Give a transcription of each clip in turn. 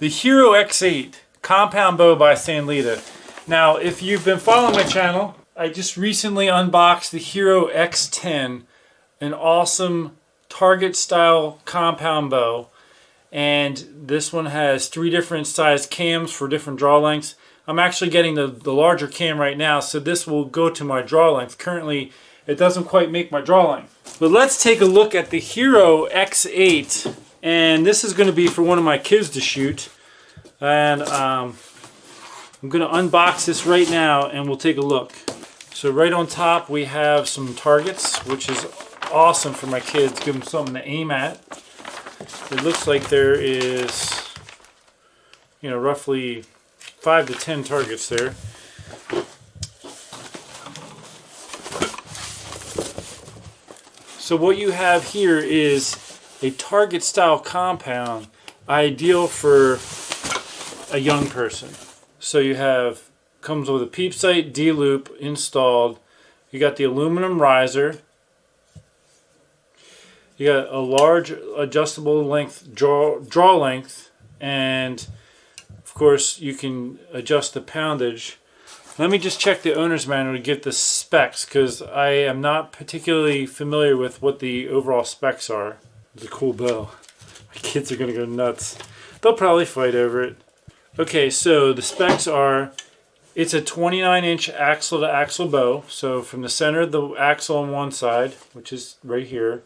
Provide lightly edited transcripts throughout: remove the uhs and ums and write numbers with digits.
the Hero X8 compound bow by Sanlita. Now, if you've been following my channel, I just recently unboxed the Hero X10, an awesome target style compound bow. And this one has 3 different size cams for different draw lengths. I'm actually getting the larger cam right now, so this will go to my draw length. Currently, it doesn't quite make my draw length. But let's take a look at the Hero X8. And this is going to be for one of my kids to shoot. And I'm going to unbox this right now and we'll take a look. So right on top we have some targets, which is awesome for my kids. Give them something to aim at. It looks like there is, roughly 5 to 10 targets there. So what you have here is a target style compound, ideal for a young person. So you have, comes with a peep sight, D-loop installed. You got the aluminum riser. You got a large adjustable length draw length, and of course you can adjust the poundage. Let me just check the owner's manual to get the specs, because I am not particularly familiar with what the overall specs are. It's a cool bow. My kids are gonna go nuts. They'll probably fight over it. Okay, so the specs are, it's a 29-inch axle to axle bow. So from the center of the axle on one side, which is right here,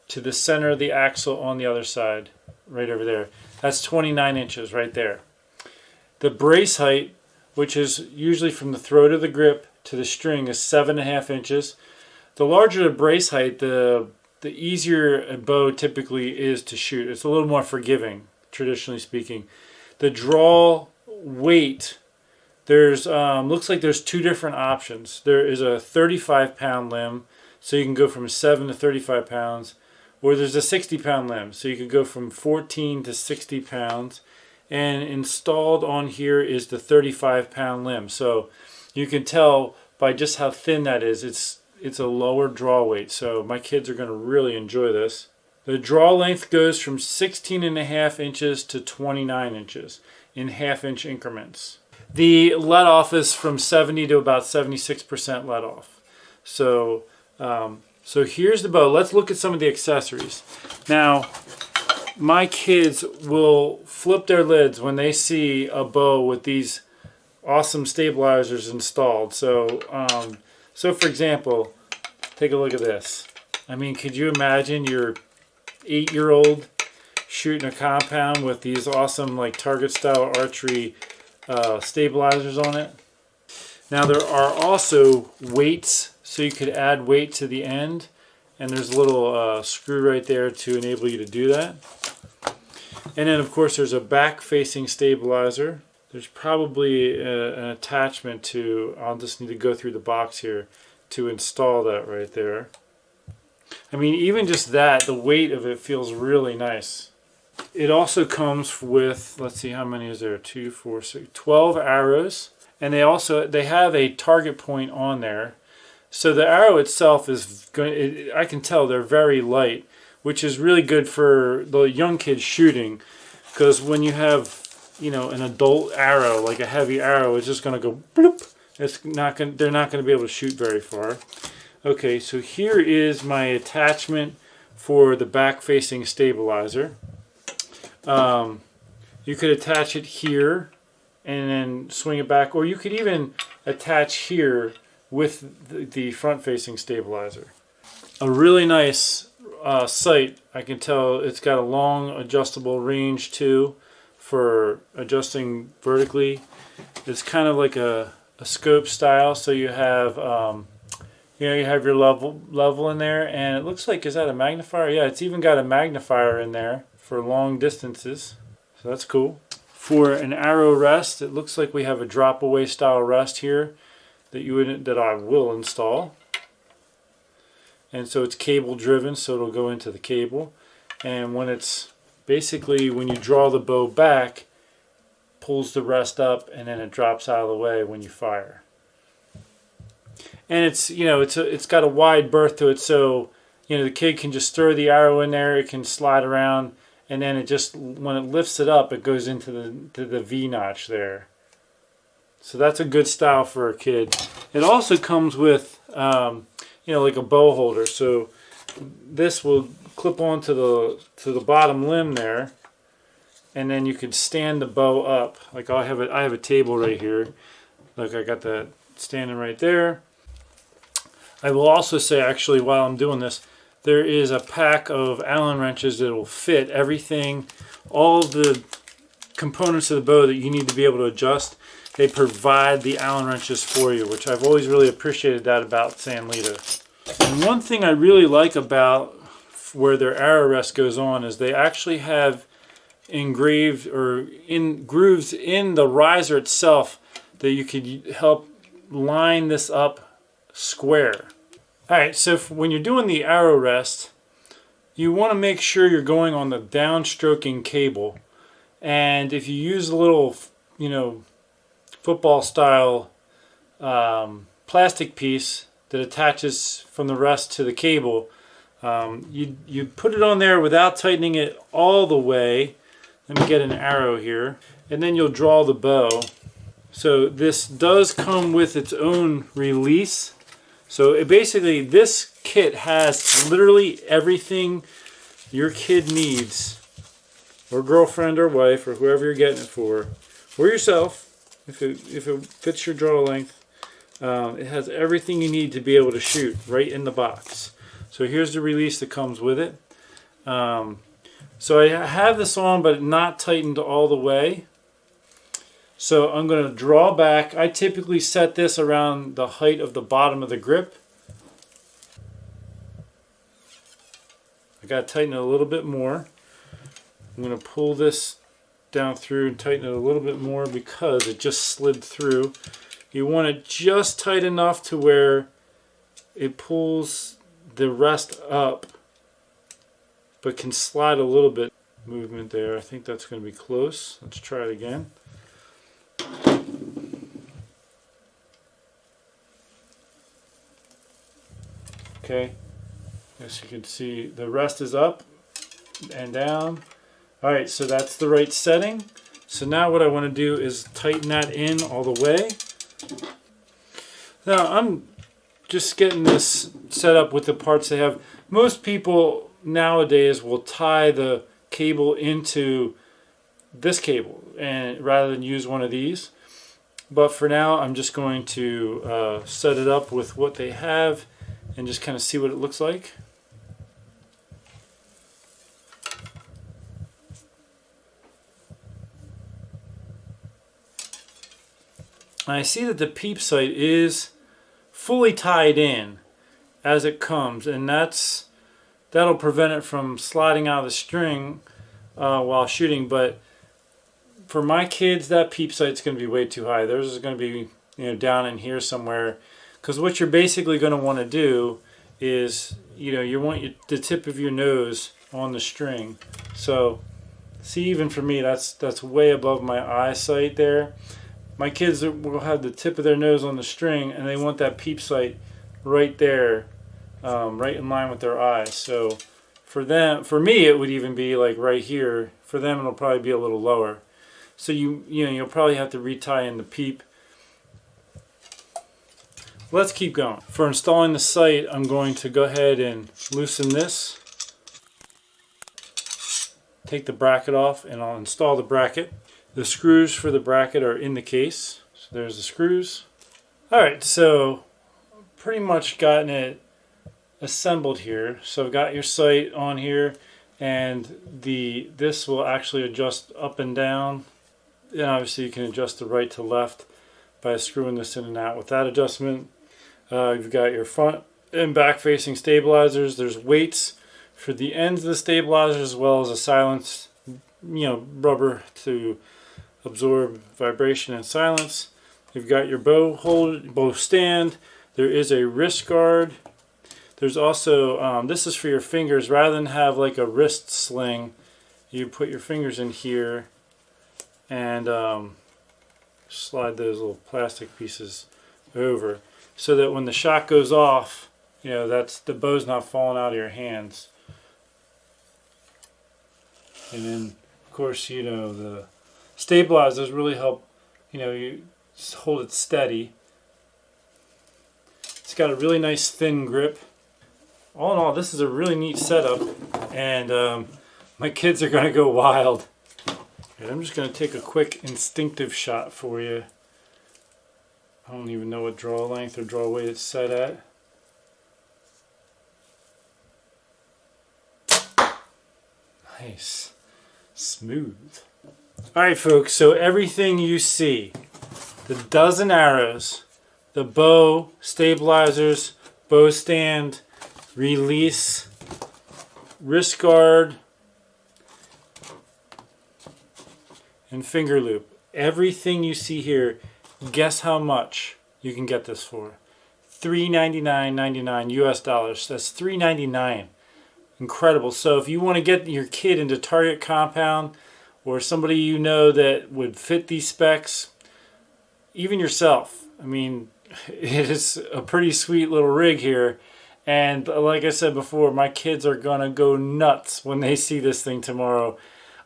to the center of the axle on the other side, right over there. That's 29 inches right there. The brace height, which is usually from the throat of the grip to the string, is 7.5 inches. The larger the brace height, the easier a bow typically is to shoot. It's a little more forgiving, traditionally speaking. The draw weight, there's looks like there's 2 different options. There is a 35-pound limb, so you can go from 7 to 35 pounds, or there's a 60-pound limb, so you could go from 14 to 60 pounds. And installed on here is the 35-pound limb. So you can tell by just how thin that is, it's a lower draw weight. So my kids are going to really enjoy this. The draw length goes from 16.5 inches to 29 inches in half-inch increments. The let off is from 70 to about 76% let off. So here's the bow. Let's look at some of the accessories. Now, my kids will flip their lids when they see a bow with these awesome stabilizers installed. So for example, take a look at this. I mean, could you imagine your 8-year-old shooting a compound with these awesome target style archery stabilizers on it? Now there are also weights, so you could add weight to the end, and there's a little screw right there to enable you to do that. And then of course there's a back facing stabilizer. There's probably an attachment to, I'll just need to go through the box here to install that right there. I mean, even just that, the weight of it feels really nice. It also comes with, let's see, how many is there? 2, 4, 6, 12 arrows. And they have a target point on there. So the arrow itself is going, I can tell they're very light, which is really good for the young kids shooting, because when you have, an adult arrow, like a heavy arrow, it's just going to go bloop. They're not going to be able to shoot very far. Okay, so here is my attachment for the back-facing stabilizer. You could attach it here and then swing it back, or you could even attach here with the front-facing stabilizer. A really nice sight. I can tell it's got a long adjustable range too for adjusting vertically. It's kind of like a scope style, so you have you have your level in there, and it looks like, is that a magnifier? Yeah, it's even got a magnifier in there for long distances, so that's cool. For an arrow rest, it looks like we have a drop away style rest here that I will install. And so it's cable driven, so it'll go into the cable. And when it's basically, when you draw the bow back, pulls the rest up, and then it drops out of the way when you fire. And it's, it's got a wide berth to it, so the kid can just throw the arrow in there, it can slide around, and then it just, when it lifts it up, it goes into the V notch there. So that's a good style for a kid. It also comes with, like a bow holder. So this will clip onto the bottom limb there, and then you could stand the bow up. Like I have a table right here. Look, I got that standing right there. I will also say, actually, while I'm doing this, there is a pack of Allen wrenches that will fit everything, all the components of the bow that you need to be able to adjust. They provide the Allen wrenches for you, which I've always really appreciated that about San Lito. And one thing I really like about where their arrow rest goes on is they actually have engraved or in grooves in the riser itself that you could help line this up square. Alright, so when you're doing the arrow rest, you want to make sure you're going on the downstroking cable. And if you use a little, football style plastic piece that attaches from the rest to the cable, you put it on there without tightening it all the way. Let me get an arrow here, and then you'll draw the bow. So this does come with its own release. So basically this kit has literally everything your kid needs, or girlfriend or wife or whoever you're getting it for, or yourself. If it fits your draw length, it has everything you need to be able to shoot right in the box. So here's the release that comes with it. So I have this on, but not tightened all the way. So I'm going to draw back. I typically set this around the height of the bottom of the grip. I got to tighten it a little bit more. I'm going to pull this down through and tighten it a little bit more because it just slid through. You want it just tight enough to where it pulls the rest up, but can slide a little bit. Movement there. I think that's going to be close. Let's try it again. Okay, as you can see, the rest is up and down. Alright, so that's the right setting. So now what I want to do is tighten that in all the way. Now I'm just getting this set up with the parts they have. Most people nowadays will tie the cable into this cable and rather than use one of these. But for now I'm just going to set it up with what they have and just kind of see what it looks like. I see that the peep sight is fully tied in as it comes, and that'll prevent it from sliding out of the string while shooting. But for my kids, that peep sight's going to be way too high. Theirs is going to be down in here somewhere, because what you're basically going to want to do is you want the tip of your nose on the string. So see, even for me, that's way above my eyesight there. My kids will have the tip of their nose on the string, and they want that peep sight right there, right in line with their eyes. So for me, it would even be like right here. For them, it'll probably be a little lower. So you'll probably have to retie in the peep. Let's keep going. For installing the sight, I'm going to go ahead and loosen this. Take the bracket off, and I'll install the bracket. The screws for the bracket are in the case. So there's the screws. Alright, so pretty much gotten it assembled here. So I've got your sight on here, and this will actually adjust up and down. And obviously you can adjust the right to left by screwing this in and out with that adjustment. You've got your front and back facing stabilizers. There's weights for the ends of the stabilizers, as well as a silence, rubber to absorb vibration and silence. You've got your bow stand. There is a wrist guard. There's also this is for your fingers. Rather than have like a wrist sling, you put your fingers in here and slide those little plastic pieces over, so that when the shot goes off, that's the bow's not falling out of your hands. And then, of course, you know, the stabilizers really help, you know, you hold it steady. It's got a really nice thin grip. All in all, this is a really neat setup, and my kids are going to go wild. And I'm just going to take a quick instinctive shot for you. I don't even know what draw length or draw weight it's set at. Nice. Smooth. Alright folks, so everything you see, the dozen arrows, the bow, stabilizers, bow stand, release, wrist guard, and finger loop. Everything you see here, guess how much you can get this for? $399.99 US dollars. That's $399. Incredible. So if you want to get your kid into target compound, or somebody you know that would fit these specs, even yourself, I mean, it is a pretty sweet little rig here. And like I said before, my kids are going to go nuts when they see this thing tomorrow.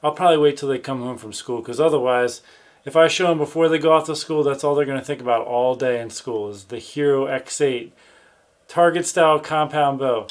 I'll probably wait till they come home from school, because otherwise, if I show them before they go off to school, that's all they're going to think about all day in school is the Hero X8 target style compound bow.